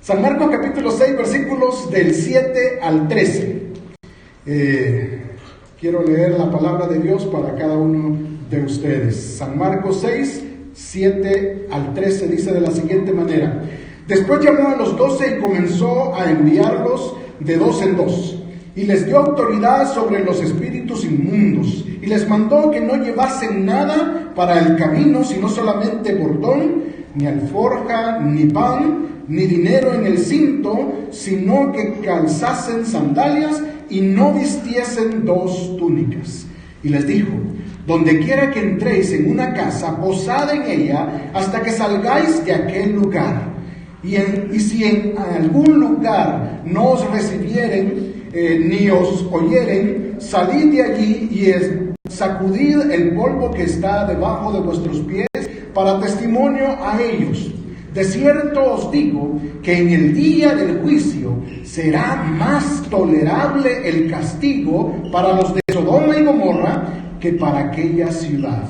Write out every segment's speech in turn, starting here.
San Marcos capítulo 6, versículos del 7 al 13. Quiero leer la palabra de Dios para cada uno de ustedes. San Marcos 6, 7 al 13 dice de la siguiente manera: Después llamó a los 12 y comenzó a enviarlos de dos en dos, y les dio autoridad sobre los espíritus inmundos, y les mandó que no llevasen nada para el camino, sino solamente bordón, ni alforja, ni pan, ni dinero en el cinto, sino que calzasen sandalias y no vistiesen dos túnicas. Y les dijo: donde quiera que entréis en una casa, posad en ella hasta que salgáis de aquel lugar. Y si en algún lugar no os recibieren, ni os oyeren, salid de allí y sacudid el polvo que está debajo de vuestros pies para testimonio a ellos. De cierto os digo que en el día del juicio será más tolerable el castigo para los de Sodoma y Gomorra que para aquella ciudad.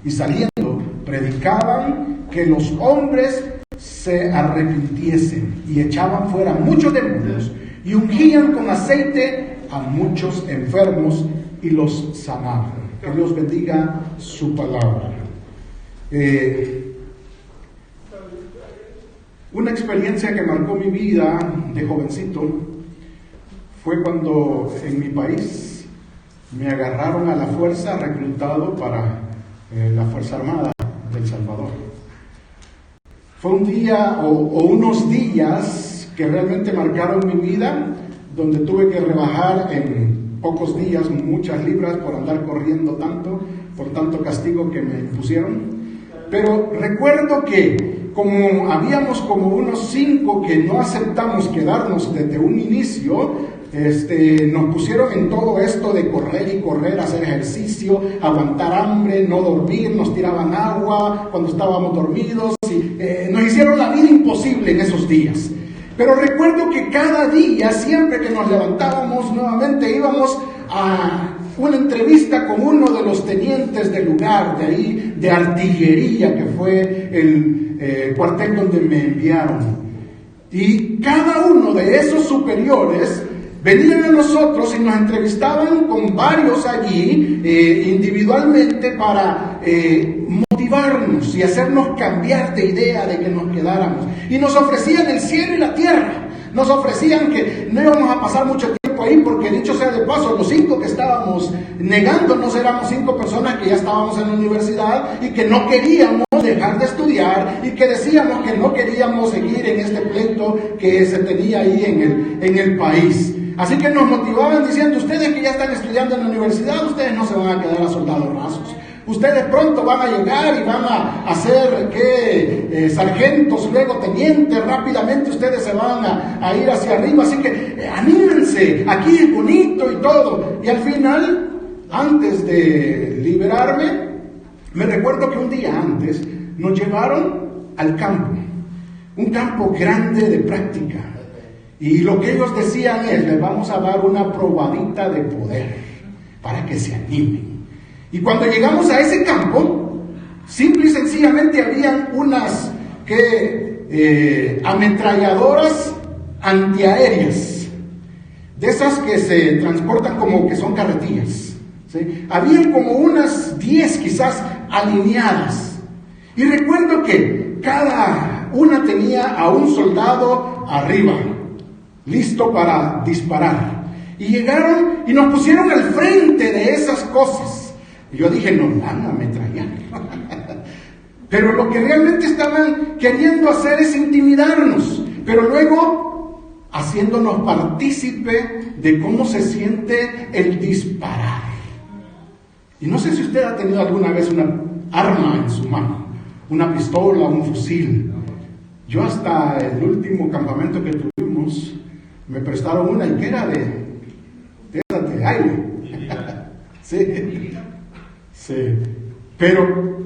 Y saliendo, predicaban que los hombres se arrepintiesen, y echaban fuera muchos demonios, y ungían con aceite a muchos enfermos, y los sanaban. Que Dios bendiga su palabra. Una experiencia que marcó mi vida de jovencito fue cuando en mi país me agarraron a la fuerza, reclutado para la Fuerza Armada de El Salvador. Fue un día o unos días que realmente marcaron mi vida, donde tuve que rebajar en pocos días muchas libras por andar corriendo tanto, por tanto castigo que me impusieron. Pero recuerdo que como habíamos como unos 5 que no aceptamos quedarnos desde un inicio, nos pusieron en todo esto de correr y correr, hacer ejercicio, aguantar hambre, no dormir, nos tiraban agua cuando estábamos dormidos, y nos hicieron la vida imposible en esos días. Pero recuerdo que cada día, siempre que nos levantábamos nuevamente, íbamos a una entrevista con uno de los tenientes del lugar, de ahí, de artillería, que fue el cuartel donde me enviaron. Y cada uno de esos superiores venían a nosotros y nos entrevistaban con varios allí, individualmente, para motivarnos y hacernos cambiar de idea de que nos quedáramos. Y nos ofrecían el cielo y la tierra. Nos ofrecían que no íbamos a pasar mucho tiempo ahí, porque dicho sea de paso, los 5 que estábamos negándonos éramos 5 personas que ya estábamos en la universidad y que no queríamos dejar de estudiar, y que decíamos que no queríamos seguir en este pleito que se tenía ahí en el país. Así que nos motivaban diciendo: ustedes que ya están estudiando en la universidad, ustedes no se van a quedar a soldados rasos. Ustedes pronto van a llegar y van a ser sargentos, luego tenientes, rápidamente ustedes se van a ir hacia arriba, así que anímense, aquí es bonito y todo. Y al final, antes de liberarme, me recuerdo que un día antes nos llevaron al campo, un campo grande de práctica. Y lo que ellos decían es: les vamos a dar una probadita de poder para que se animen. Y cuando llegamos a ese campo, simple y sencillamente habían unas ametralladoras antiaéreas, de esas que se transportan como que son carretillas, ¿sí? Habían como unas 10 quizás alineadas. Y recuerdo que cada una tenía a un soldado arriba, listo para disparar. Y llegaron y nos pusieron al frente de esas cosas. Y yo dije: nos van a ametrallar. Pero lo que realmente estaban queriendo hacer es intimidarnos, pero luego haciéndonos partícipe de cómo se siente el disparar. Y no sé si usted ha tenido alguna vez una arma en su mano, una pistola, un fusil. Yo hasta el último campamento que tuvimos me prestaron una, y que era de aire. Sí, pero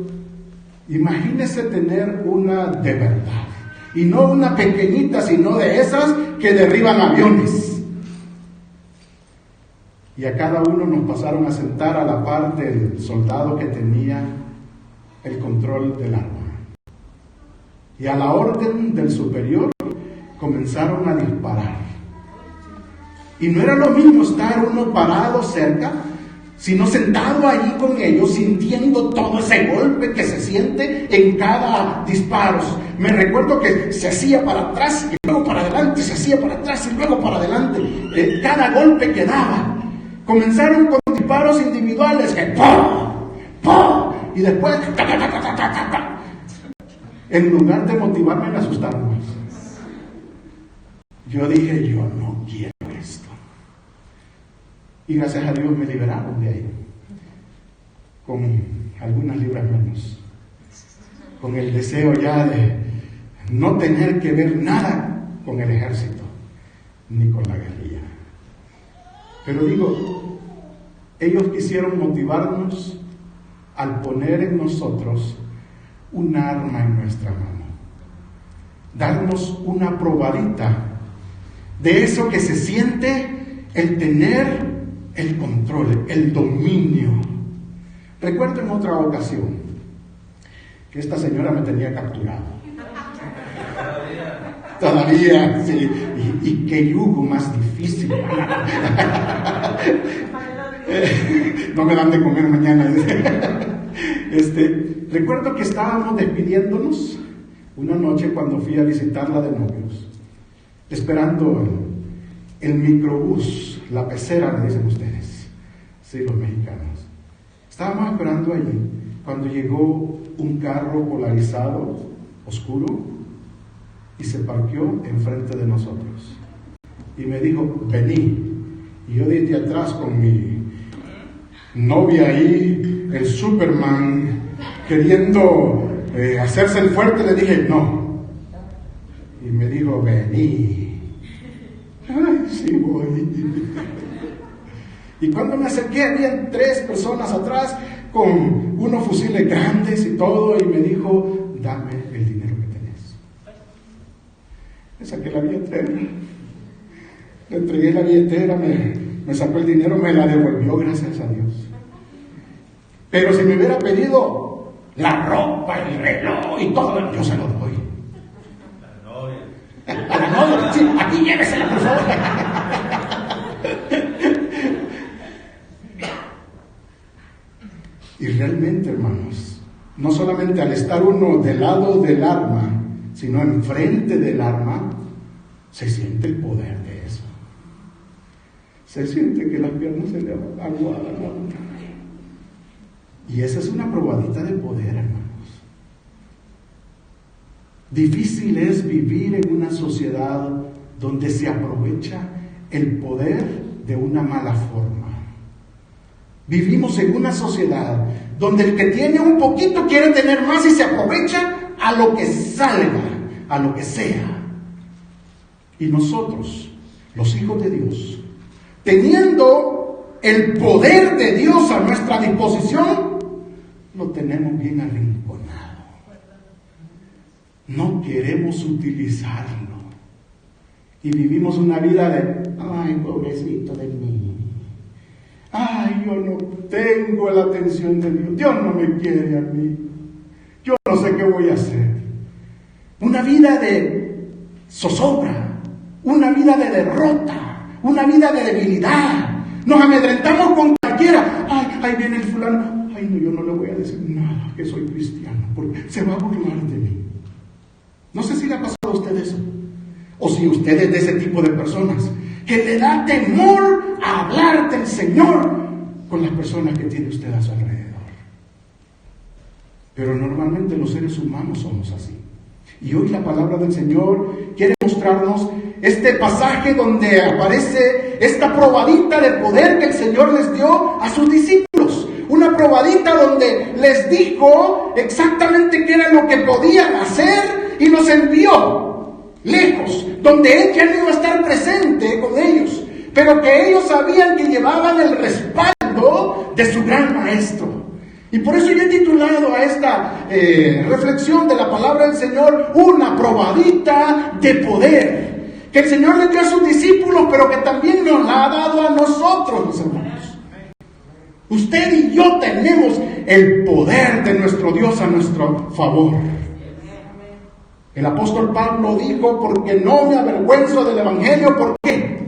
imagínese tener una de verdad, y no una pequeñita, sino de esas que derriban aviones. Y a cada uno nos pasaron a sentar a la par del soldado que tenía el control del arma. Y a la orden del superior comenzaron a disparar. Y no era lo mismo estar uno parado cerca, sino sentado allí con ellos, sintiendo todo ese golpe que se siente en cada disparo. Me recuerdo que se hacía para atrás y luego para adelante, se hacía para atrás y luego para adelante. Cada golpe que daba. Comenzaron con disparos individuales que ¡pum! ¡pum! Y después ¡ta, ta, ta, ta, ta, ta, ta! En lugar de motivarme, me asustaron más. Yo dije, yo no quiero esto. Y gracias a Dios me liberaron de ahí, con algunas libras menos, con el deseo ya de no tener que ver nada con el ejército, ni con la guerrilla. Pero digo, ellos quisieron motivarnos al poner en nosotros un arma en nuestra mano, darnos una probadita de eso que se siente el tener el control, el dominio. Recuerdo en otra ocasión que esta señora me tenía capturado. Todavía, sí. Y qué yugo más difícil. No me dan de comer mañana. Recuerdo que estábamos despidiéndonos una noche cuando fui a visitarla de novios, esperando el microbús, la pecera, le dicen ustedes, sí, los mexicanos. Estábamos esperando allí cuando llegó un carro polarizado, oscuro, y se parqueó enfrente de nosotros. Y me dijo, vení. Y yo desde atrás con mi novia ahí, el Superman, queriendo hacerse el fuerte, le dije, no. Y me dijo, vení. Ay, sí voy. Y cuando me acerqué, habían 3 personas atrás con unos fusiles grandes y todo, y me dijo, dame el dinero que tenés. Le saqué la billetera, le entregué la billetera, me sacó el dinero, me la devolvió, gracias a Dios. Pero si me hubiera pedido la ropa, el reloj y todo, yo se lo doy. A la novia, sí, aquí llévesela, por favor. Y realmente, hermanos, no solamente al estar uno del lado del arma, sino enfrente del arma, se siente el poder de eso. Se siente que las piernas se le aguadan. Y esa es una probadita de poder, hermanos. Difícil es vivir en una sociedad donde se aprovecha el poder de una mala forma. Vivimos en una sociedad donde el que tiene un poquito quiere tener más y se aprovecha a lo que salga, a lo que sea. Y nosotros, los hijos de Dios, teniendo el poder de Dios a nuestra disposición, lo tenemos bien arrinconado. No queremos utilizarlo. Y vivimos una vida de, ay, pobrecito de mí. Ay, yo no tengo la atención de Dios. Dios no me quiere a mí. Yo no sé qué voy a hacer. Una vida de zozobra. Una vida de derrota. Una vida de debilidad. Nos amedrentamos con cualquiera. Ay, ahí viene el fulano. Ay, no, yo no le voy a decir nada que soy cristiano, porque se va a burlar de mí. No sé si le ha pasado a usted eso, o si usted es de ese tipo de personas, que le da temor a hablar del Señor con las personas que tiene usted a su alrededor. Pero normalmente los seres humanos somos así. Y hoy la palabra del Señor quiere mostrarnos este pasaje donde aparece esta probadita de poder que el Señor les dio a sus discípulos. Una probadita donde les dijo exactamente qué era lo que podían hacer y los envió lejos, donde Él ya no iba a estar presente con ellos, pero que ellos sabían que llevaban el respaldo de su gran maestro. Y por eso yo he titulado a esta reflexión de la palabra del Señor, una probadita de poder, que el Señor le dio a sus discípulos, pero que también nos la ha dado a nosotros, mis hermanos. Usted y yo tenemos el poder de nuestro Dios a nuestro favor. El apóstol Pablo dijo, porque no me avergüenzo del evangelio. ¿Por qué?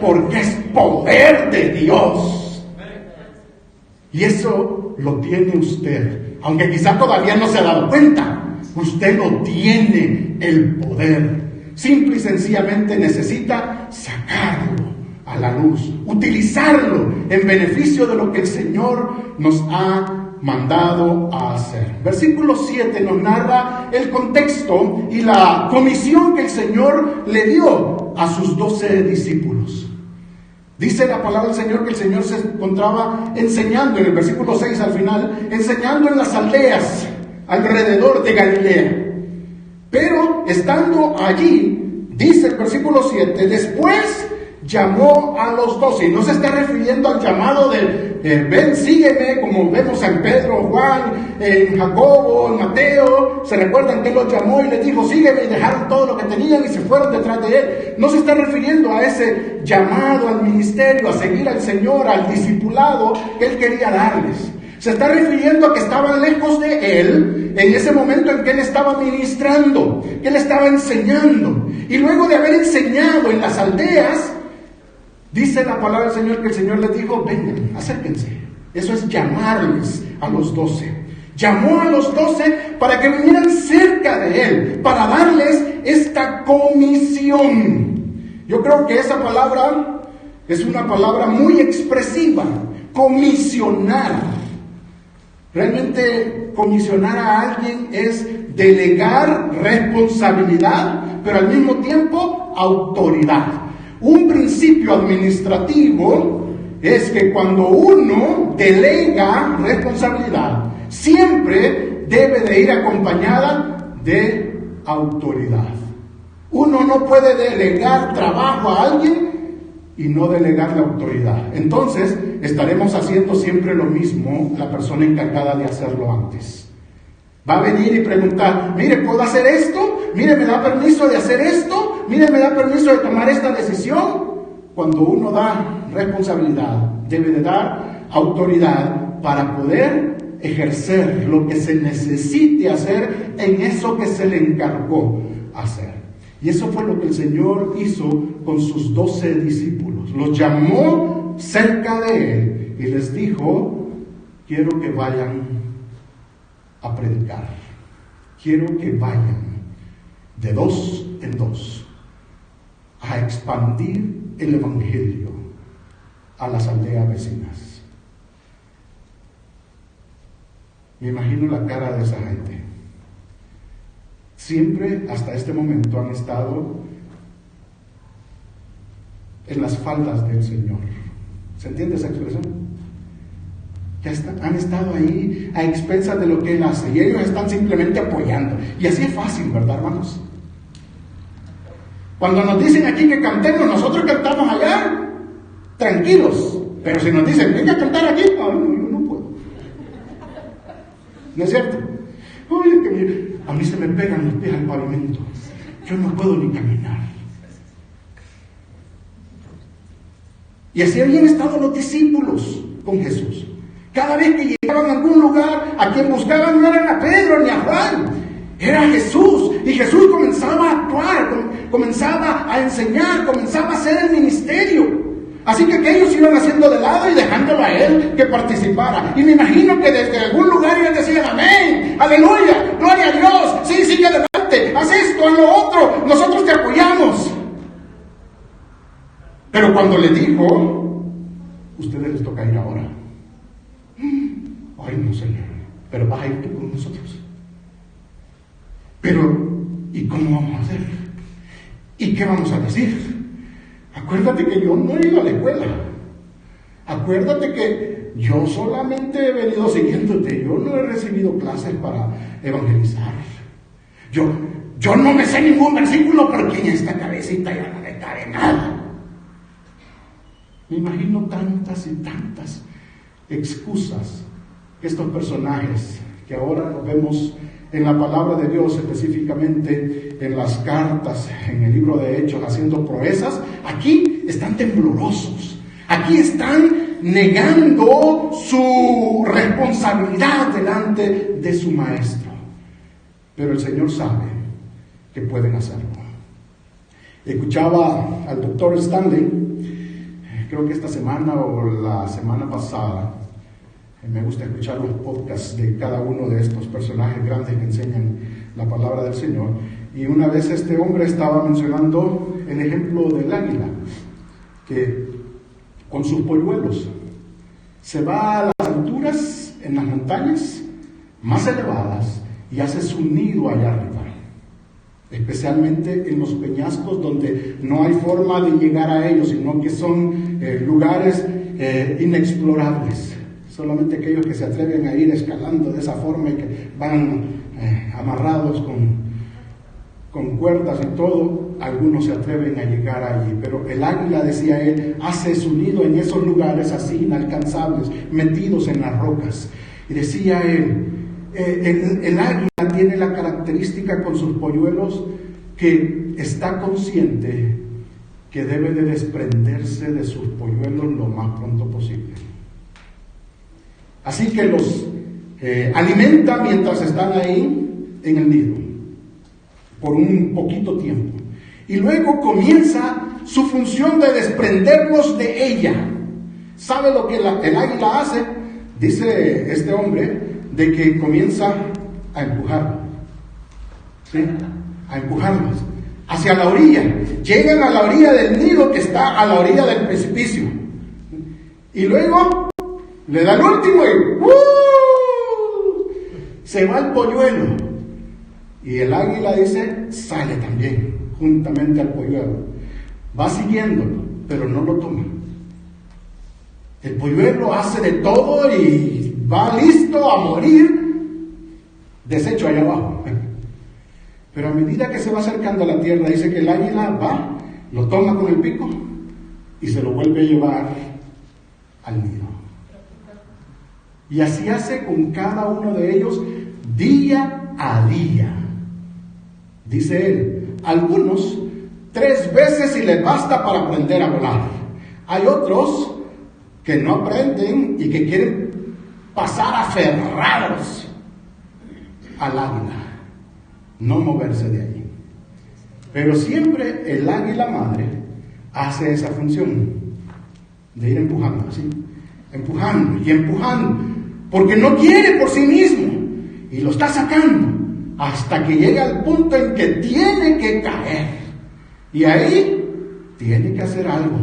Porque es poder de Dios. Y eso lo tiene usted. Aunque quizá todavía no se ha dado cuenta, usted lo tiene, el poder. Simple y sencillamente necesita sacarlo a la luz, utilizarlo en beneficio de lo que el Señor nos ha mandado a hacer. Versículo 7 nos narra el contexto y la comisión que el Señor le dio a sus 12 discípulos. Dice la palabra del Señor que el Señor se encontraba enseñando, en el versículo 6 al final, enseñando en las aldeas alrededor de Galilea. Pero estando allí, dice el versículo 7, después llamó a los 12. Y no se está refiriendo al llamado de ven, sígueme, como vemos en Pedro, Juan, en Jacobo, en Mateo. Se recuerdan que él los llamó y les dijo, sígueme, y dejaron todo lo que tenían y se fueron detrás de él. No se está refiriendo a ese llamado al ministerio, a seguir al Señor, al discipulado que él quería darles. Se está refiriendo a que estaban lejos de él en ese momento en que él estaba ministrando, que él estaba enseñando. Y luego de haber enseñado en las aldeas, dice la palabra del Señor que el Señor les dijo, vengan, acérquense. Eso es llamarles a los 12. Llamó a los 12 para que vinieran cerca de él, para darles esta comisión. Yo creo que esa palabra es una palabra muy expresiva, comisionar. Realmente comisionar a alguien es delegar responsabilidad, pero al mismo tiempo autoridad. Un principio administrativo es que cuando uno delega responsabilidad, siempre debe de ir acompañada de autoridad. Uno no puede delegar trabajo a alguien y no delegar la autoridad. Entonces, estaremos haciendo siempre lo mismo la persona encargada de hacerlo antes. Va a venir y preguntar, mire, ¿puedo hacer esto? Mire, ¿me da permiso de hacer esto? Mire, ¿me da permiso de tomar esta decisión? Cuando uno da responsabilidad, debe de dar autoridad para poder ejercer lo que se necesite hacer en eso que se le encargó hacer. Y eso fue lo que el Señor hizo con sus 12 discípulos. Los llamó cerca de él y les dijo, quiero que vayan a predicar. Quiero que vayan de 2 en 2 a expandir el evangelio a las aldeas vecinas. Me imagino la cara de esa gente. Siempre hasta este momento han estado en las faldas del Señor. ¿Se entiende esa expresión? Han estado ahí a expensas de lo que Él hace y ellos están simplemente apoyando. Y así es fácil, ¿verdad, hermanos? Cuando nos dicen aquí que cantemos, nosotros cantamos allá, tranquilos. Pero si nos dicen, venga a cantar aquí, no, yo no puedo. ¿No es cierto? Oye, que mire, a mí se me pegan los pies al pavimento. Yo no puedo ni caminar. Y así habían estado los discípulos con Jesús. Cada vez que llegaban a algún lugar, a quien buscaban no eran a Pedro ni a Juan, era Jesús. Y Jesús comenzaba a actuar, comenzaba a enseñar, comenzaba a hacer el ministerio. Así que ellos iban haciendo de lado y dejándolo a él que participara. Y me imagino que desde algún lugar ellos decían, amén, aleluya, gloria a Dios, sí, sigue adelante, haz esto, haz lo otro, nosotros te apoyamos. Pero cuando le dijo, ustedes les toca ir ahora. Ay, no, Señor, pero vas a ir tú con nosotros. Pero, ¿y cómo vamos a hacer? ¿Y qué vamos a decir? Acuérdate que yo no he ido a la escuela. Acuérdate que yo solamente he venido siguiéndote. Yo no he recibido clases para evangelizar. Yo no me sé ningún versículo porque en esta cabecita ya no me cabe nada. Me imagino tantas y tantas excusas que estos personajes que ahora nos vemos en la palabra de Dios, específicamente en las cartas, en el libro de Hechos, haciendo proezas, aquí están temblorosos, aquí están negando su responsabilidad delante de su maestro. Pero el Señor sabe que pueden hacerlo. Escuchaba al doctor Stanley, creo que esta semana o la semana pasada. Me gusta escuchar los podcasts de cada uno de estos personajes grandes que enseñan la palabra del Señor. Y una vez este hombre estaba mencionando el ejemplo del águila, que con sus polluelos se va a las alturas, en las montañas más elevadas, y hace su nido allá arriba. Especialmente en los peñascos donde no hay forma de llegar a ellos, sino que son lugares inexplorables. Solamente aquellos que se atreven a ir escalando de esa forma y que van amarrados con cuerdas y todo, algunos se atreven a llegar allí. Pero el águila, decía él, hace su nido en esos lugares así inalcanzables, metidos en las rocas. Y decía él, el águila tiene la característica con sus polluelos que está consciente que debe de desprenderse de sus polluelos lo más pronto posible. Así que los alimenta mientras están ahí en el nido, por un poquito tiempo. Y luego comienza su función de desprenderlos de ella. ¿Sabe lo que el águila hace? Dice este hombre, de que comienza a empujar, ¿sí? A empujarlos hacia la orilla. Llegan a la orilla del nido que está a la orilla del precipicio. Y luego le da el último y se va el polluelo. Y el águila, dice, sale también, juntamente al polluelo. Va siguiéndolo, pero no lo toma. El polluelo hace de todo y va listo a morir, deshecho allá abajo. Pero a medida que se va acercando a la tierra, dice que el águila va, lo toma con el pico y se lo vuelve a llevar al nido. Y así hace con cada uno de ellos día a día. Dice él, algunos 3 veces y les basta para aprender a volar. Hay otros que no aprenden y que quieren pasar aferrados al águila, no moverse de allí. Pero siempre el águila madre hace esa función de ir empujando, ¿sí? Empujando y empujando, porque no quiere por sí mismo y lo está sacando hasta que llega al punto en que tiene que caer, y ahí tiene que hacer algo.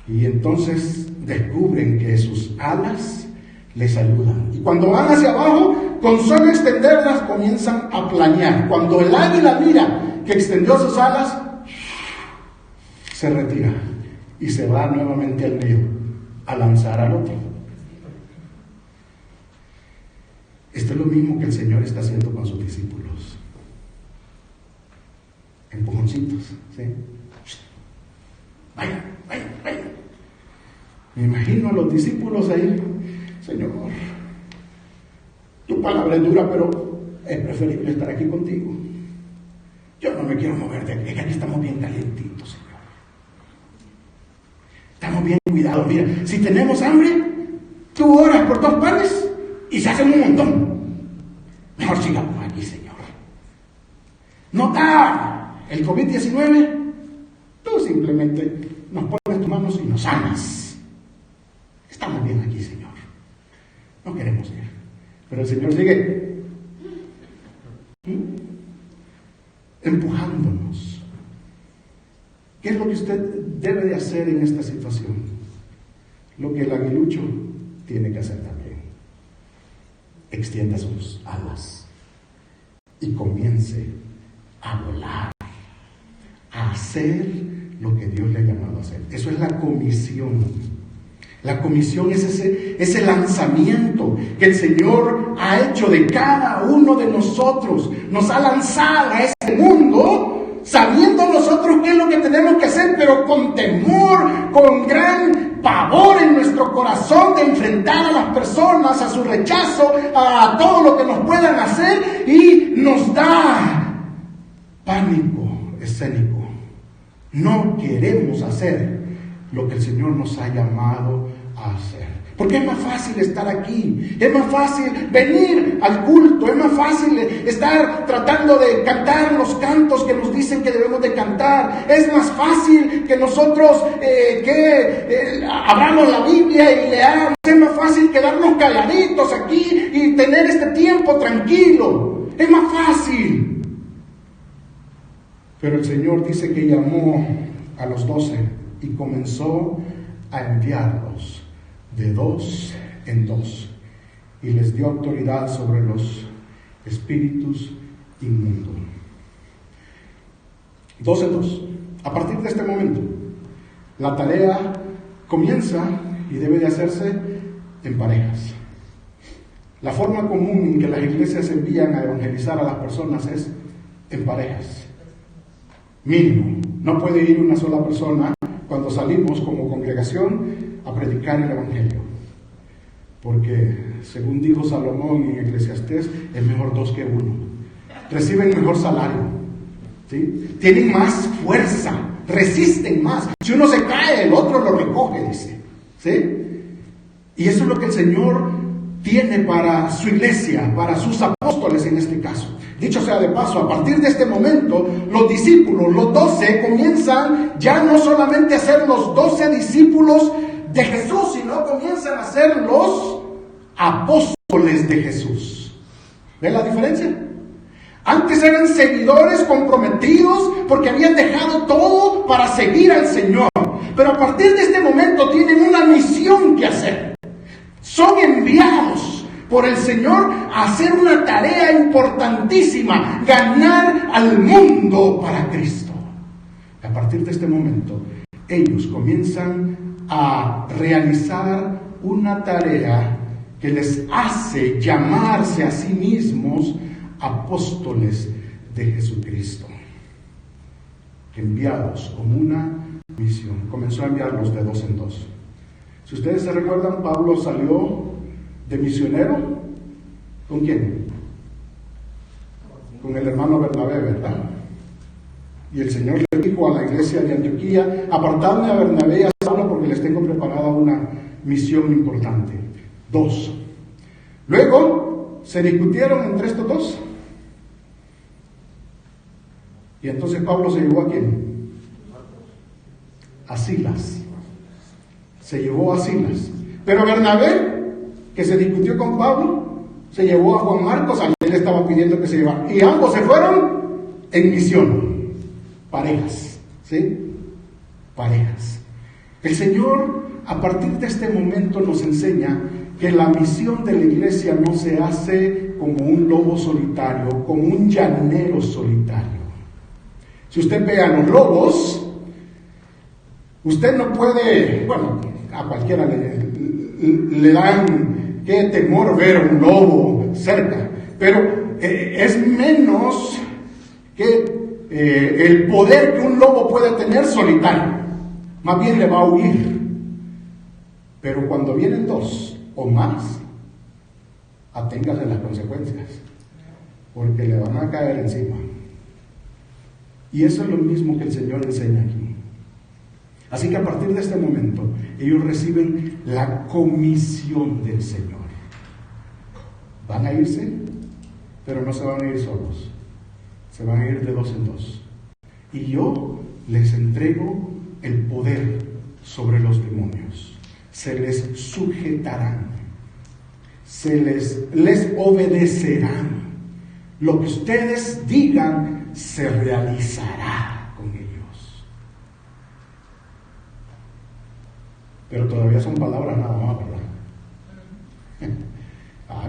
Y entonces descubren que sus alas les ayudan. Y cuando van hacia abajo, con solo extenderlas comienzan a planear. Cuando el águila mira que extendió sus alas, se retira y se va nuevamente al nido a lanzar al otro. Esto es lo mismo que el Señor está haciendo con sus discípulos. Empujoncitos, ¿sí? Vayan, vayan, vayan. Me imagino a los discípulos ahí. Señor, tu palabra es dura, pero es preferible estar aquí contigo. Yo no me quiero mover de aquí, es que aquí estamos bien calientitos, Señor. Estamos bien cuidados. Mira, si tenemos hambre, tú oras por 2 panes y se hacen un montón. Mejor sigamos aquí, Señor. No está el COVID-19, tú simplemente nos pones tus manos y nos sanas. Estamos bien aquí, Señor. No queremos ir. Pero el Señor sigue empujándonos. ¿Qué es lo que usted debe de hacer en esta situación? Lo que el aguilucho tiene que hacer también. Extienda sus alas y comience a volar, a hacer lo que Dios le ha llamado a hacer. Eso es la comisión. La comisión es ese lanzamiento que el Señor ha hecho de cada uno de nosotros. Nos ha lanzado a este mundo sabiendo nosotros qué es lo que tenemos que hacer, pero con temor, con gran pavor en nuestro corazón de enfrentar a las personas, a su rechazo, a todo lo que nos puedan hacer, y nos da pánico escénico. No queremos hacer lo que el Señor nos ha llamado a hacer. Porque es más fácil estar aquí, es más fácil venir al culto, es más fácil estar tratando de cantar los cantos que nos dicen que debemos de cantar, es más fácil que nosotros abramos la Biblia y leamos, es más fácil quedarnos calladitos aquí y tener este tiempo tranquilo, es más fácil. Pero el Señor dice que llamó a los 12 y comenzó a enviarlos de 2 en 2 y les dio autoridad sobre los espíritus inmundos. 2 en 2. A partir de este momento, la tarea comienza y debe de hacerse en parejas. La forma común en que las iglesias envían a evangelizar a las personas es en parejas. Mínimo. No puede ir una sola persona cuando salimos como congregación a predicar el Evangelio. Porque, según dijo Salomón en Eclesiastés, es mejor 2 que 1. Reciben mejor salario, ¿sí? Tienen más fuerza, resisten más. Si uno se cae, el otro lo recoge, dice, ¿sí? Y eso es lo que el Señor tiene para su iglesia, para sus apóstoles en este caso. Dicho sea de paso, a partir de este momento, los discípulos, los 12, comienzan ya no solamente a ser los 12 discípulos de Jesús, sino comienzan a ser los apóstoles de Jesús. ¿Ven la diferencia? Antes eran seguidores comprometidos porque habían dejado todo para seguir al Señor. Pero a partir de este momento tienen una misión que hacer. Son enviados por el Señor a hacer una tarea importantísima, ganar al mundo para Cristo. A partir de este momento, ellos comienzan a realizar una tarea que les hace llamarse a sí mismos apóstoles de Jesucristo, enviados con una misión. Comenzó a enviarlos de 2 en 2. Si ustedes se recuerdan, Pablo salió de misionero, ¿con quién? Con el hermano Bernabé, ¿verdad? Y el Señor le dijo a la iglesia de Antioquía: apartadme a Bernabé y a Saulo porque les tengo preparada una misión importante. 2. Luego se discutieron entre estos 2. Y entonces Pablo se llevó ¿a quién? A Silas. Se llevó a Silas. Pero Bernabé, que se discutió con Pablo, se llevó a Juan Marcos, a quien le estaba pidiendo que se llevara. Y ambos se fueron en misión. Parejas, ¿sí? Parejas. El Señor, a partir de este momento, nos enseña que la misión de la iglesia no se hace como un lobo solitario, como un llanero solitario. Si usted ve a los lobos, usted no puede, bueno, a cualquiera le dan qué temor ver un lobo cerca, pero es menos que el poder que un lobo puede tener solitario. Más bien le va a huir. Pero cuando vienen 2 o más, aténgase las consecuencias, porque le van a caer encima. Y eso es lo mismo que el Señor enseña aquí. Así que a partir de este momento, ellos reciben la comisión del Señor. Van a irse, pero no se van a ir solos. Se van a ir de 2 en 2. Y yo les entrego el poder sobre los demonios. Se les sujetarán. Les obedecerán. Lo que ustedes digan se realizará con ellos. Pero todavía son palabras nada más, ¿verdad?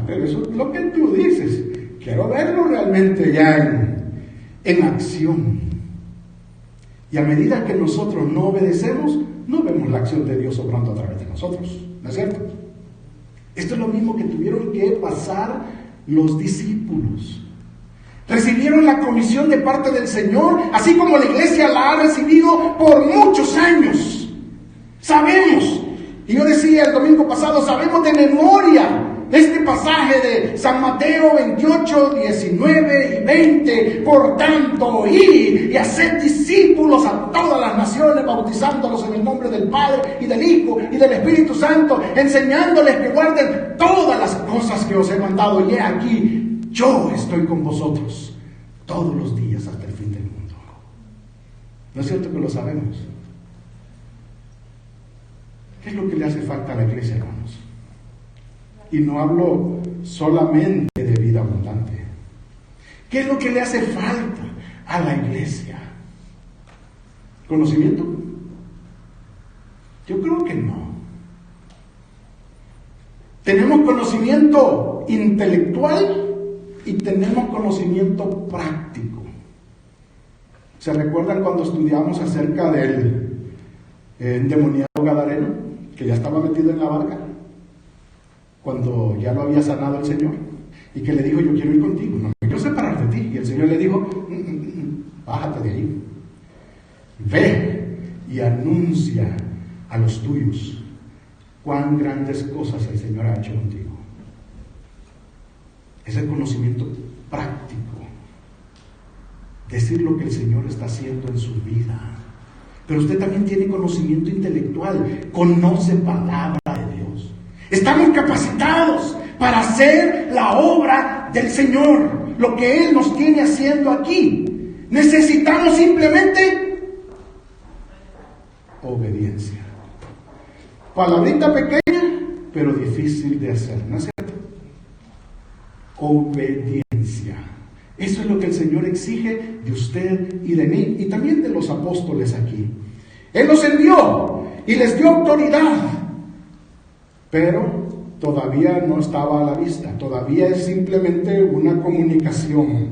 Pero eso es lo que tú dices. Quiero verlo realmente ya en acción. Y a medida que nosotros no obedecemos, no vemos la acción de Dios obrando a través de nosotros. ¿No es cierto? Esto es lo mismo que tuvieron que pasar los discípulos. Recibieron la comisión de parte del Señor, así como la iglesia la ha recibido por muchos años. Sabemos, y yo decía el domingo pasado, sabemos de memoria este pasaje de San Mateo 28, 19 y 20. Por tanto, id y haced discípulos a todas las naciones, naciones, bautizándolos en el nombre del Padre y del Hijo y del Espíritu Santo, enseñándoles que guarden todas las cosas que os he mandado. Y he aquí, yo estoy con vosotros todos los días hasta el fin del mundo. ¿No es cierto que lo sabemos? ¿Qué es lo que le hace falta a la iglesia, hermanos? Y no hablo solamente de vida abundante. ¿Qué es lo que le hace falta a la iglesia? ¿Conocimiento? Yo creo que no. Tenemos conocimiento intelectual y tenemos conocimiento práctico. ¿Se recuerdan cuando estudiamos acerca del endemoniado gadareno, que ya estaba metido en la barca? Cuando ya lo había sanado el Señor, y que le dijo: yo quiero ir contigo, no me quiero separar de ti. Y el Señor le dijo: bájate de ahí, ve y anuncia a los tuyos cuán grandes cosas el Señor ha hecho contigo. Es el conocimiento práctico, decir lo que el Señor está haciendo en su vida. Pero usted también tiene conocimiento intelectual, conoce palabra de Dios. Estamos capacitados para hacer la obra del Señor, lo que Él nos tiene haciendo aquí. Necesitamos simplemente obediencia. Palabrita pequeña, pero difícil de hacer, ¿no es cierto? Obediencia. Eso es lo que el Señor exige de usted y de mí, y también de los apóstoles aquí. Él los envió y les dio autoridad, pero todavía no estaba a la vista, todavía es simplemente una comunicación.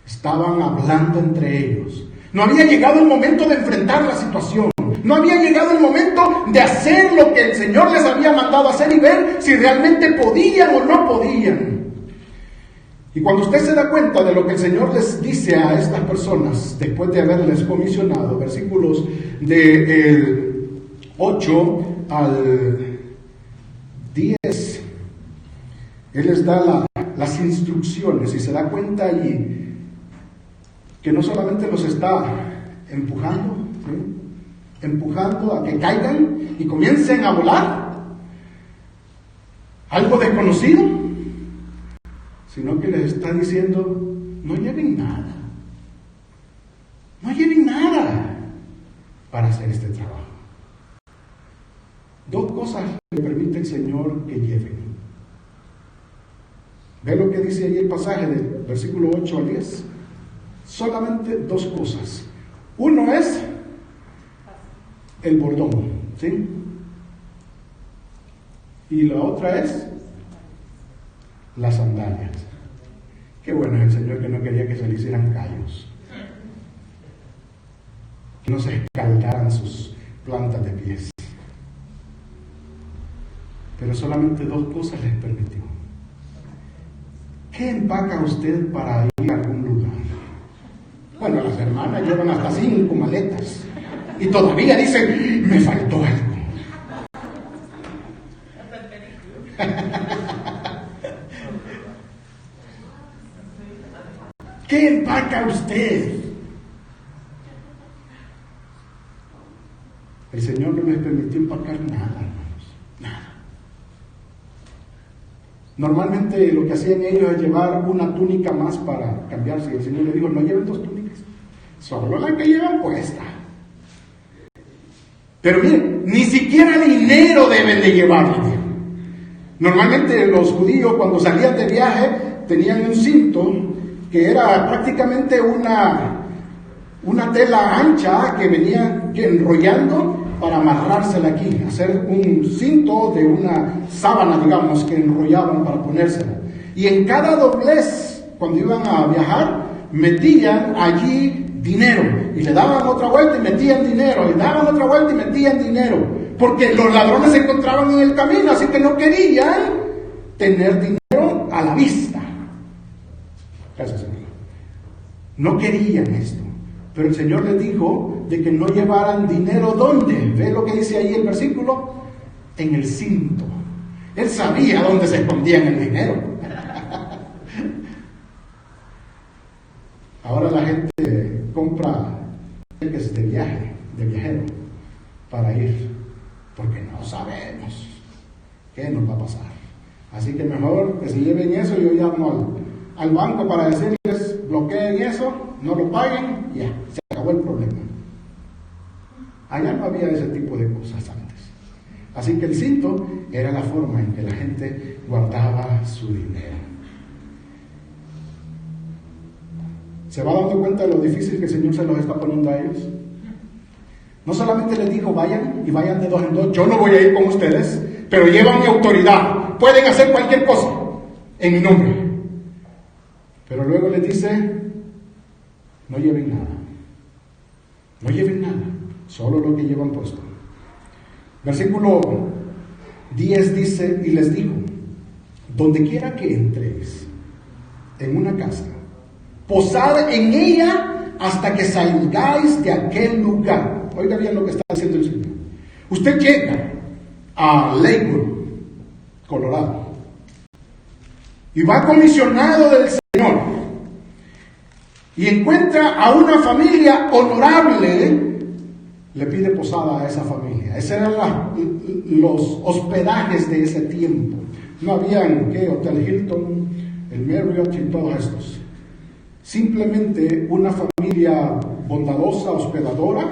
Estaban hablando entre ellos. No había llegado el momento de enfrentar la situación. No había llegado el momento de hacer lo que el Señor les había mandado hacer y ver si realmente podían o no podían. Y cuando usted se da cuenta de lo que el Señor les dice a estas personas, después de haberles comisionado, versículos del 8 al 10, Él les da las instrucciones, y se da cuenta allí que no solamente los está empujando, ¿sí?, empujando a que caigan y comiencen a volar, algo desconocido, sino que les está diciendo: no lleven nada, no lleven nada para hacer este trabajo. Dos cosas le permite el Señor que lleven. ¿Ve lo que dice ahí el pasaje del versículo 8 al 10? Solamente dos cosas. Uno es el bordón, ¿sí? Y la otra es las sandalias. Qué bueno es el Señor, que no quería que se le hicieran callos, que no se escaldaran sus plantas de pies. Pero solamente dos cosas les permitió. ¿Qué empaca usted para ir a algún lugar? Bueno, las hermanas llevan hasta 5 maletas y todavía dicen: me faltó algo. ¿Qué empaca usted? El Señor no les permitió empacar nada, hermanos, nada. Normalmente lo que hacían ellos es llevar una túnica más para cambiarse, y el Señor les dijo: no lleven 2 túnicas, solo la que llevan puesta. Pero miren, ni siquiera dinero deben de llevar. Normalmente los judíos, cuando salían de viaje, tenían un cinto que era prácticamente una tela ancha que venía enrollando para amarrársela aquí, hacer un cinto de una sábana, digamos, que enrollaban para ponérsela. Y en cada doblez, cuando iban a viajar, metían allí dinero, y le daban otra vuelta y metían dinero, y daban otra vuelta y metían dinero, porque los ladrones se encontraban en el camino, así que no querían tener dinero a la vista. Gracias, Señor. No querían esto, pero el Señor les dijo de que no llevaran dinero. ¿Dónde? ¿Ve lo que dice ahí el versículo? En el cinto. Él sabía dónde se escondían el dinero. Ahora la gente compra cheques de viaje, de viajero para ir, porque no sabemos qué nos va a pasar. Así que mejor que se lleven eso. Yo llamo al banco para decirles, bloqueen eso, no lo paguen, ya, se acabó el problema. Allá no había ese tipo de cosas antes. Así que el cinto era la forma en que la gente guardaba su dinero. ¿Se va dando cuenta de lo difícil que el Señor se los está poniendo a ellos? No solamente les dijo, vayan y vayan de 2 en 2, yo no voy a ir con ustedes, pero llevan mi autoridad, pueden hacer cualquier cosa en mi nombre. Pero luego les dice, no lleven nada, no lleven nada, solo lo que llevan puesto. Versículo 10 dice, y les dijo, donde quiera que entréis en una casa, posad en ella hasta que salgáis de aquel lugar. Oiga bien lo que está diciendo el Señor. Usted llega a Lakewood, Colorado, y va comisionado del Señor, y encuentra a una familia honorable, le pide posada a esa familia. Esos eran los hospedajes de ese tiempo. No habían, Hotel Hilton, el Marriott y todos estos. Simplemente una familia bondadosa, hospedadora,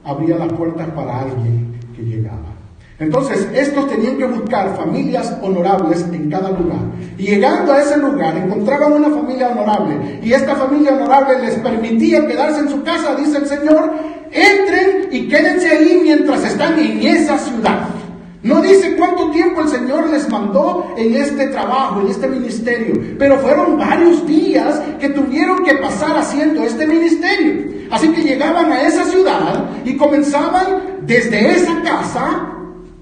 abría las puertas para alguien que llegaba. Entonces, estos tenían que buscar familias honorables en cada lugar. Y llegando a ese lugar, encontraban una familia honorable. Y esta familia honorable les permitía quedarse en su casa, dice el Señor. Entren y quédense ahí mientras están en esa ciudad. No dice cuánto tiempo el Señor les mandó en este trabajo, en este ministerio. Pero fueron varios días que tuvieron que pasar haciendo este ministerio. Así que llegaban a esa ciudad y comenzaban desde esa casa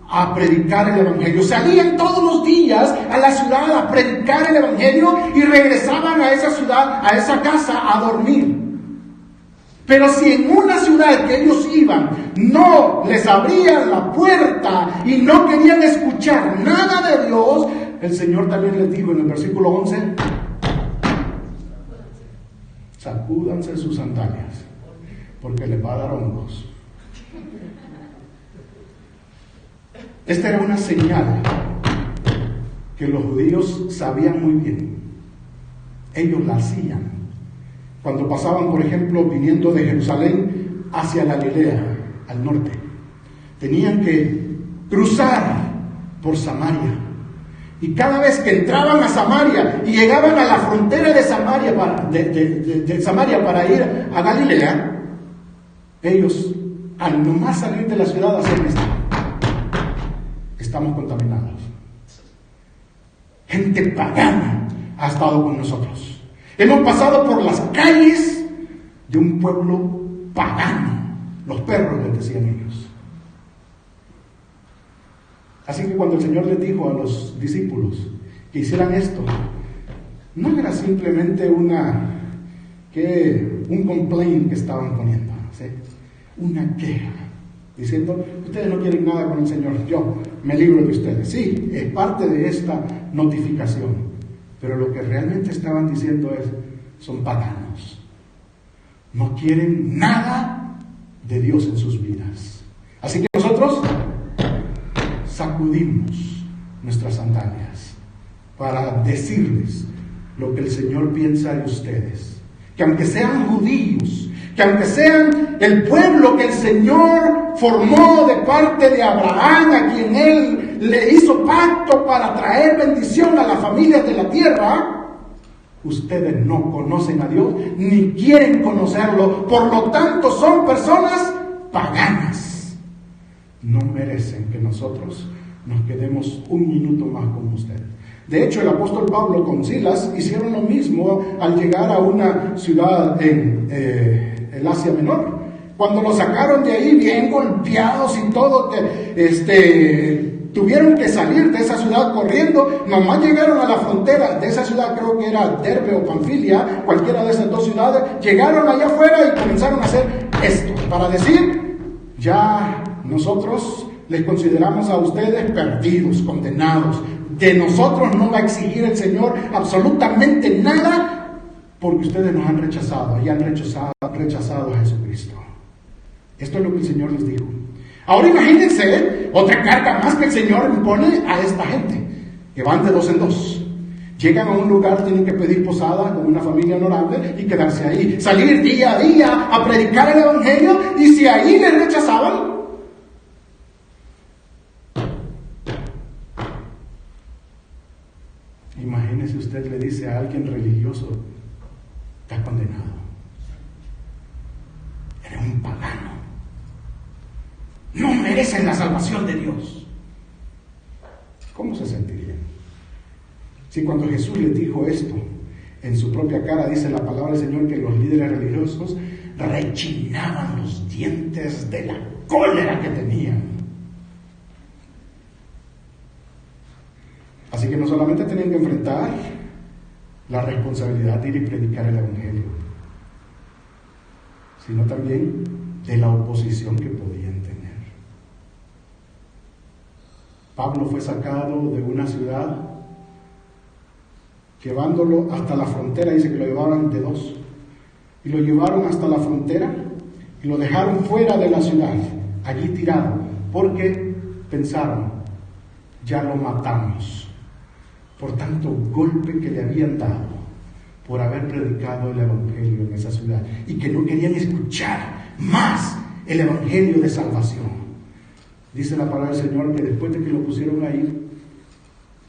a predicar el Evangelio. Salían todos los días a la ciudad a predicar el Evangelio y regresaban a esa ciudad, a esa casa, a dormir. Pero si en una ciudad que ellos iban no les abrían la puerta y no querían escuchar nada de Dios, el Señor también les dijo en el versículo 11, sacúdanse sus sandalias, porque les va a dar hongos. Esta era una señal que los judíos sabían muy bien. Ellos la hacían cuando pasaban, por ejemplo, viniendo de Jerusalén hacia Galilea, al norte. Tenían que cruzar por Samaria. Y cada vez que entraban a Samaria y llegaban a la frontera de Samaria de Samaria para ir a Galilea, ellos, al nomás salir de la ciudad, hacían esto. Estamos contaminados. Gente pagana ha estado con nosotros. Hemos pasado por las calles de un pueblo pagano. Los perros, les decían ellos. Así que cuando el Señor les dijo a los discípulos que hicieran esto, no era simplemente un complaint que estaban poniendo, ¿sí? Una queja, diciendo, ustedes no quieren nada con el Señor, yo me libro de ustedes. Sí, es parte de esta notificación, pero lo que realmente estaban diciendo son paganos. No quieren nada de Dios en sus vidas. Así que nosotros sacudimos nuestras sandalias para decirles lo que el Señor piensa de ustedes. Que aunque sean judíos, que aunque sean el pueblo que el Señor formó de parte de Abraham, a quien Él le hizo pacto para traer bendición a las familias de la tierra, ustedes no conocen a Dios ni quieren conocerlo, por lo tanto son personas paganas. No merecen que nosotros nos quedemos un minuto más con ustedes. De hecho, el apóstol Pablo con Silas hicieron lo mismo al llegar a una ciudad en el Asia Menor. Cuando lo sacaron de ahí bien golpeados y todo, tuvieron que salir de esa ciudad corriendo. Nomás llegaron a la frontera de esa ciudad, creo que era Derbe o Panfilia, cualquiera de esas dos ciudades. Llegaron allá afuera y comenzaron a hacer esto, para decir, ya nosotros les consideramos a ustedes perdidos, condenados. De nosotros no va a exigir el Señor absolutamente nada, porque ustedes nos han rechazado y han rechazado a Jesucristo. Esto es lo que el Señor les dijo. Ahora imagínense otra carga más que el Señor impone a esta gente, que van de 2 en 2. Llegan a un lugar, tienen que pedir posada con una familia honorable y quedarse ahí. Salir día a día a predicar el Evangelio, y si ahí les rechazaban, imagínese usted le dice a alguien religioso: estás condenado, eres un pagano, no mereces la salvación de Dios. ¿Cómo se sentiría? Si cuando Jesús les dijo esto, en su propia cara dice la palabra del Señor que los líderes religiosos rechinaban los dientes de la cólera que tenían. Así que no solamente tenían que enfrentar la responsabilidad de ir y predicar el Evangelio, sino también de la oposición que podían tener. Pablo fue sacado de una ciudad, llevándolo hasta la frontera. Dice que lo llevaban de 2, y lo llevaron hasta la frontera y lo dejaron fuera de la ciudad, allí tirado, porque pensaron: ya lo matamos, por tanto golpe que le habían dado por haber predicado el Evangelio en esa ciudad, y que no querían escuchar más el Evangelio de salvación. Dice la palabra del Señor que después de que lo pusieron ahí,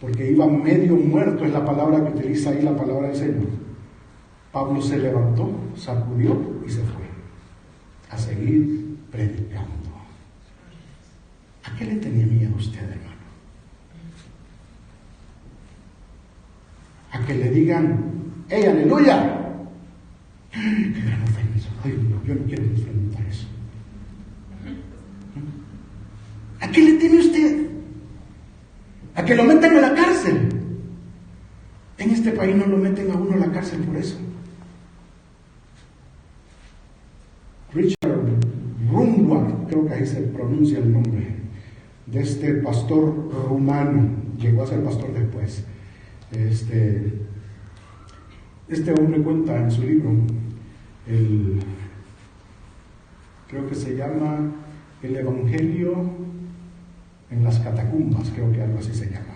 porque iba medio muerto, es la palabra que utiliza ahí la palabra del Señor, Pablo se levantó, sacudió y se fue a seguir predicando. ¿A qué le tenía miedo usted, hermano? ¿A que le digan: ¡hey, aleluya! ¡Qué gran ofensa! Ay, no, yo no quiero enfrentar eso. ¿A qué le teme usted? ¿A que lo metan a la cárcel? En este país no lo meten a uno a la cárcel por eso. Richard Rumward, creo que ahí se pronuncia el nombre, de este pastor rumano, llegó a ser pastor después. Este hombre cuenta en su libro, creo que se llama El Evangelio en las catacumbas, creo que algo así se llama.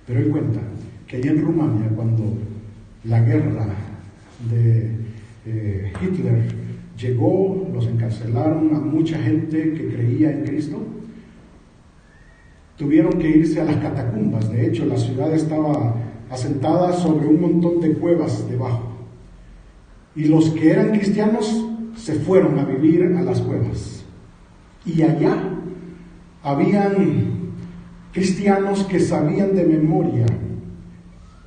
Pero él cuenta que allá en Rumania, cuando la guerra de Hitler llegó, los encarcelaron a mucha gente que creía en Cristo, tuvieron que irse a las catacumbas. De hecho, la ciudad estaba asentada sobre un montón de cuevas debajo, y los que eran cristianos se fueron a vivir a las cuevas, y allá habían cristianos que sabían de memoria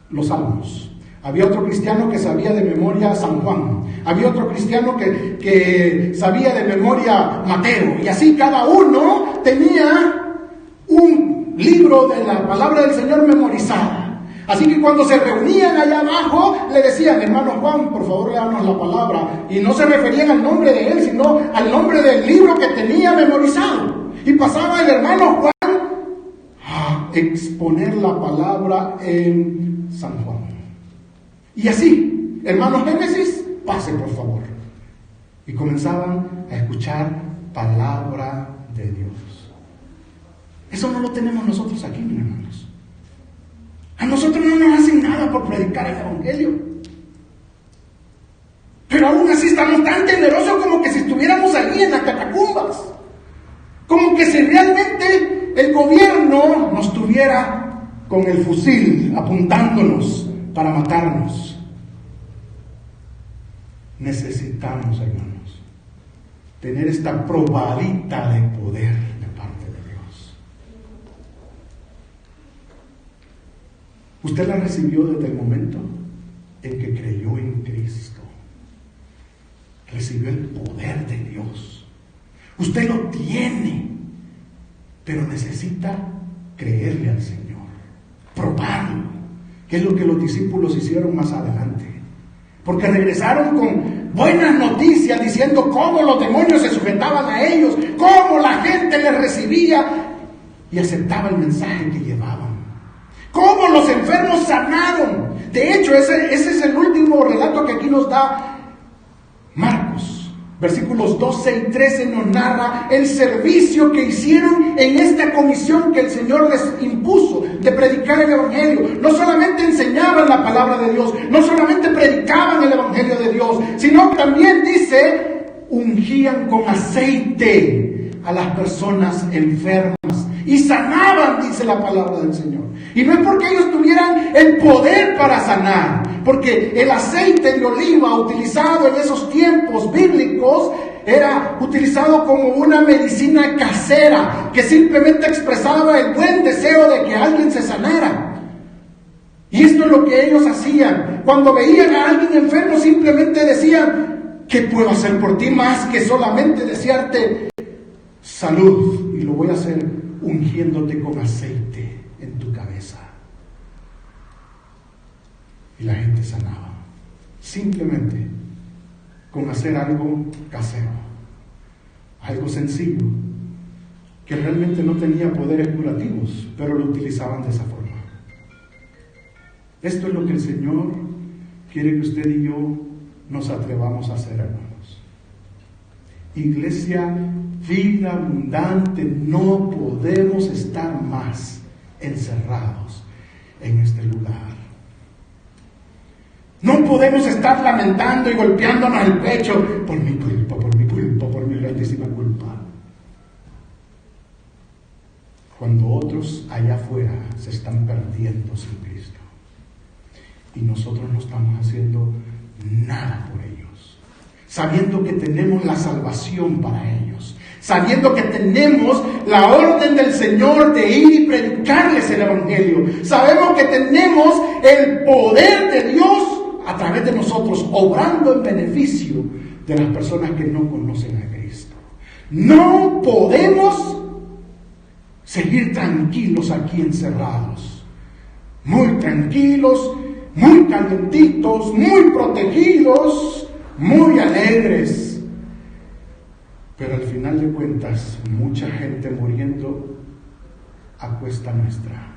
los salmos. Había otro cristiano que sabía de memoria San Juan. Había otro cristiano que sabía de memoria Mateo. Y así cada uno tenía un libro de la palabra del Señor memorizada. Así que cuando se reunían allá abajo, le decían: hermano Juan, por favor, léanos la palabra. Y no se referían al nombre de él, sino al nombre del libro que tenía memorizado. Y pasaba el hermano Juan a exponer la palabra en San Juan. Y así, hermano Génesis, pase por favor. Y comenzaban a escuchar palabra de Dios. Eso no lo tenemos nosotros aquí, mis hermanos. A nosotros no nos hacen nada por predicar el Evangelio. Pero aún así estamos tan temerosos como que si estuviéramos allí en las catacumbas. Como que si realmente el gobierno nos tuviera con el fusil apuntándonos para matarnos. Necesitamos, hermanos, tener esta probadita de poder de parte de Dios. Usted la recibió desde el momento en que creyó en Cristo. Recibió el poder de Dios. Usted lo tiene, pero necesita creerle al Señor, probarlo, que es lo que los discípulos hicieron más adelante. Porque regresaron con buenas noticias diciendo cómo los demonios se sujetaban a ellos, cómo la gente les recibía y aceptaba el mensaje que llevaban, cómo los enfermos sanaron. De hecho, ese es el último relato que aquí nos da Marcos. Versículos 12 y 13 nos narra el servicio que hicieron en esta comisión que el Señor les impuso de predicar el Evangelio. No solamente enseñaban la palabra de Dios, no solamente predicaban el Evangelio de Dios, sino que también dice, ungían con aceite a las personas enfermas y sanaban, dice la palabra del Señor. Y no es porque ellos tuvieran el poder para sanar, porque el aceite de oliva utilizado en esos tiempos bíblicos era utilizado como una medicina casera que simplemente expresaba el buen deseo de que alguien se sanara. Y esto es lo que ellos hacían. Cuando veían a alguien enfermo simplemente decían, ¿qué puedo hacer por ti más que solamente desearte salud? Y lo voy a hacer ungiéndote con aceite en tu cabeza. Y la gente sanaba, simplemente con hacer algo casero, algo sencillo, que realmente no tenía poderes curativos, pero lo utilizaban de esa forma. Esto es lo que el Señor quiere que usted y yo nos atrevamos a hacer, hermanos. Iglesia Vida Abundante, no podemos estar más encerrados en este lugar. No podemos estar lamentando y golpeándonos el pecho por mi grandísima culpa. Cuando otros allá afuera se están perdiendo sin Cristo y nosotros no estamos haciendo nada por ellos, sabiendo que tenemos la salvación para ellos, sabiendo que tenemos la orden del Señor de ir y predicarles el Evangelio, sabemos que tenemos el poder de Dios a través de nosotros, obrando en beneficio de las personas que no conocen a Cristo. No podemos seguir tranquilos aquí encerrados, muy tranquilos, muy calientitos, muy protegidos, muy alegres. Pero al final de cuentas, mucha gente muriendo a cuesta nuestra.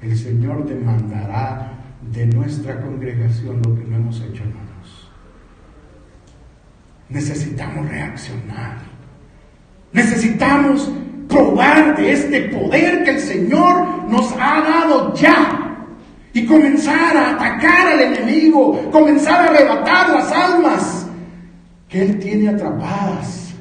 El Señor demandará de nuestra congregación lo que no hemos hecho, hermanos. Necesitamos reaccionar. Necesitamos probar de este poder que el Señor nos ha dado ya y comenzar a atacar al enemigo, comenzar a arrebatar las almas que Él tiene atrapadas,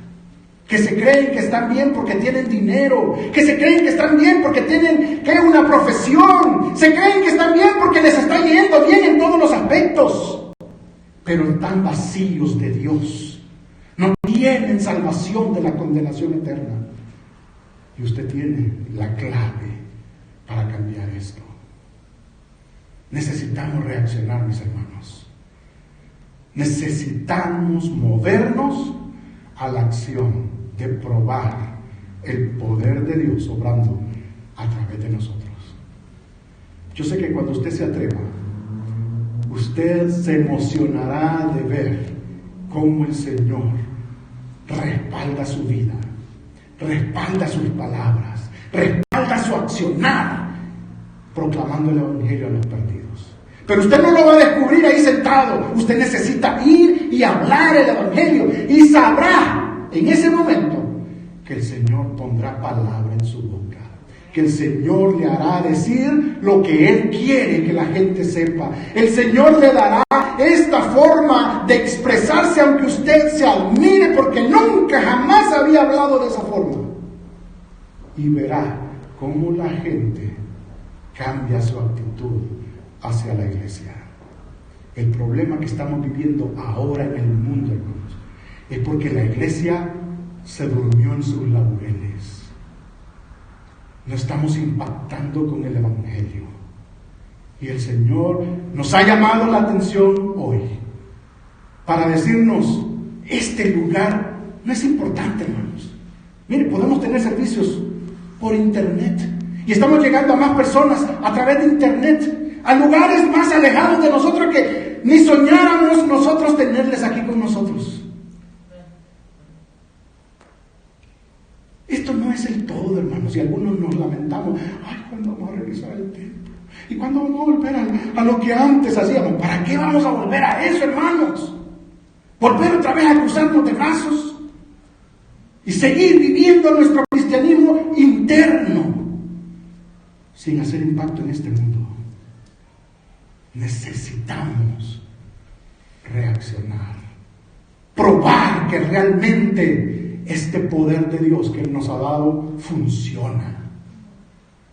que se creen que están bien porque tienen dinero, que se creen que están bien porque tienen una profesión, se creen que están bien porque les está yendo bien en todos los aspectos, pero están vacíos de Dios, no tienen salvación de la condenación eterna. Y usted tiene la clave para cambiar esto. Necesitamos reaccionar, mis hermanos. Necesitamos movernos a la acción de probar el poder de Dios obrando a través de nosotros. Yo sé que cuando usted se atreva, usted se emocionará de ver cómo el Señor respalda su vida, respalda sus palabras, respalda su accionar, proclamando el Evangelio a los perdidos. Pero usted no lo va a descubrir ahí sentado. Usted necesita ir y hablar el Evangelio, y sabrá en ese momento que el Señor pondrá palabra en su boca, que el Señor le hará decir lo que Él quiere que la gente sepa. El Señor le dará esta forma de expresarse, aunque usted se admire porque nunca jamás había hablado de esa forma, y verá cómo la gente cambia su actitud hacia la iglesia. El problema que estamos viviendo ahora en el mundo, hermanos, es porque la iglesia se durmió en sus laureles. No estamos impactando con el Evangelio. Y el Señor nos ha llamado la atención hoy para decirnos, este lugar no es importante, hermanos. Mire, podemos tener servicios por internet y estamos llegando a más personas a través de internet, a lugares más alejados de nosotros que ni soñáramos nosotros tenerles aquí con nosotros. Esto no es el todo, hermanos, y algunos nos lamentamos. Ay, ¿cuándo vamos a regresar al templo? ¿Y cuándo vamos a volver a lo que antes hacíamos? ¿Para qué vamos a volver a eso, hermanos? volver otra vez a cruzarnos de brazos y seguir viviendo nuestro cristianismo interno sin hacer impacto en este mundo. Necesitamos reaccionar, probar que realmente este poder de Dios que Él nos ha dado funciona.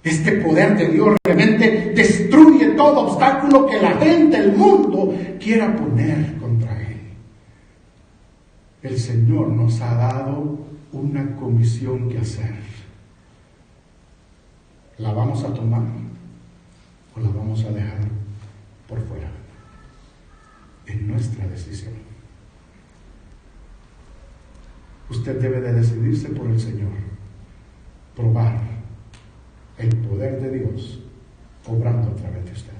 Este poder de Dios realmente destruye todo obstáculo que la gente, el mundo, quiera poner contra Él. El Señor nos ha dado una comisión que hacer. ¿La vamos a tomar o la vamos a dejar por fuera? Es nuestra decisión. Usted debe de decidirse por el Señor, probar el poder de Dios obrando a través de usted.